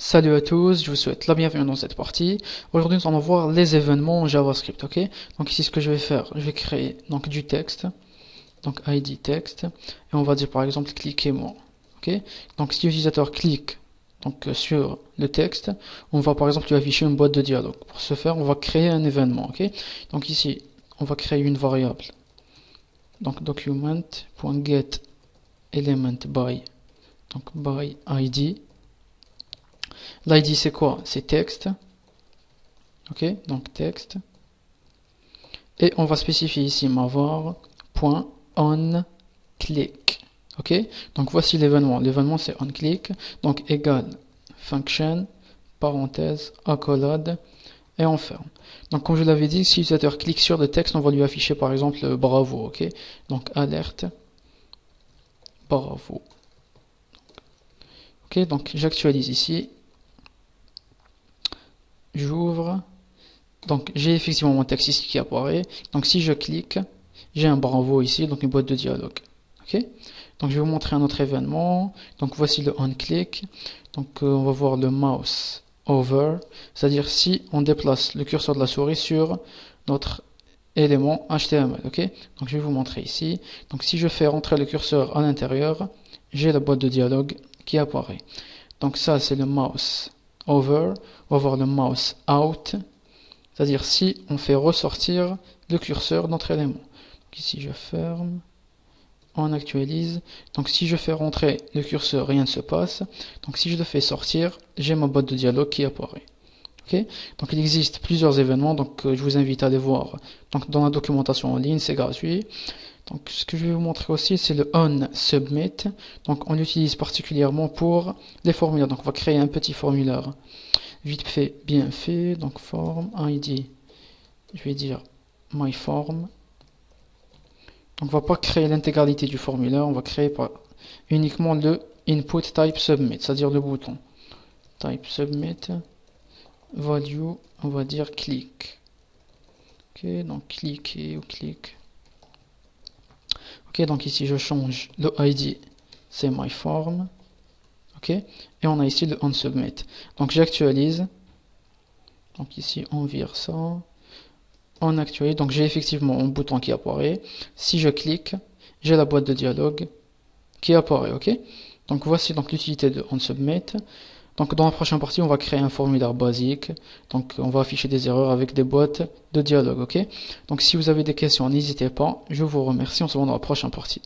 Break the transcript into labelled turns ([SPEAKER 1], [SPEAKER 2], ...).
[SPEAKER 1] Salut à tous, je vous souhaite la bienvenue dans cette partie. Aujourd'hui, nous allons voir les événements en JavaScript, ok? Donc ici, ce que je vais faire, je vais créer donc du texte, donc ID texte, et on va dire par exemple cliquez-moi, ok? Donc si l'utilisateur clique sur le texte, on va par exemple lui afficher une boîte de dialogue. Pour ce faire, on va créer un événement, ok? Donc ici, on va créer une variable, donc document.getElementBy, donc by ID. L'ID c'est quoi? C'est texte. Ok, donc texte. Et on va spécifier ici ma var.onClick. Ok, donc voici l'événement. L'événement c'est onClick. Donc égal function, parenthèse, accolade, et on ferme. Donc comme je l'avais dit, si l'utilisateur clique sur le texte, on va lui afficher par exemple le bravo. Ok, donc alerte, bravo. Ok, donc j'actualise ici. J'ouvre, donc j'ai effectivement mon texte ici qui apparaît. Donc si je clique, j'ai un bravo ici, donc une boîte de dialogue. Ok, donc je vais vous montrer un autre événement. Donc voici le onClick. Donc on va voir le mouse over, c'est-à-dire si on déplace le curseur de la souris sur notre élément HTML. Ok, donc je vais vous montrer ici. Donc si je fais rentrer le curseur à l'intérieur, j'ai la boîte de dialogue qui apparaît. Donc ça c'est le mouse over. On va voir le mouse out, c'est-à-dire si on fait ressortir le curseur d'entre éléments. Donc ici je ferme, on actualise. Donc si je fais rentrer le curseur, rien ne se passe. Donc si je le fais sortir, j'ai ma boîte de dialogue qui apparaît. Okay, donc il existe plusieurs événements, donc je vous invite à les voir donc, dans la documentation en ligne, c'est gratuit. Donc ce que je vais vous montrer aussi, c'est le onSubmit. Donc on l'utilise particulièrement pour les formulaires. Donc on va créer un petit formulaire vite fait, bien fait. Donc form ID, je vais dire myform. Donc on va pas créer l'intégralité du formulaire, on va créer uniquement le input type submit, c'est-à-dire le bouton type submit. Value, on va dire click. Ok, donc cliquer ou click. Ok, donc ici je change le ID, c'est myform. Ok, et on a ici le onSubmit. Donc j'actualise. Donc ici on vire ça. On actualise. Donc j'ai effectivement un bouton qui apparaît. Si je clique, j'ai la boîte de dialogue qui apparaît. Ok, donc voici donc l'utilité de onSubmit. Donc dans la prochaine partie, on va créer un formulaire basique. Donc on va afficher des erreurs avec des boîtes de dialogue, ok? Donc si vous avez des questions, n'hésitez pas. Je vous remercie. On se voit dans la prochaine partie.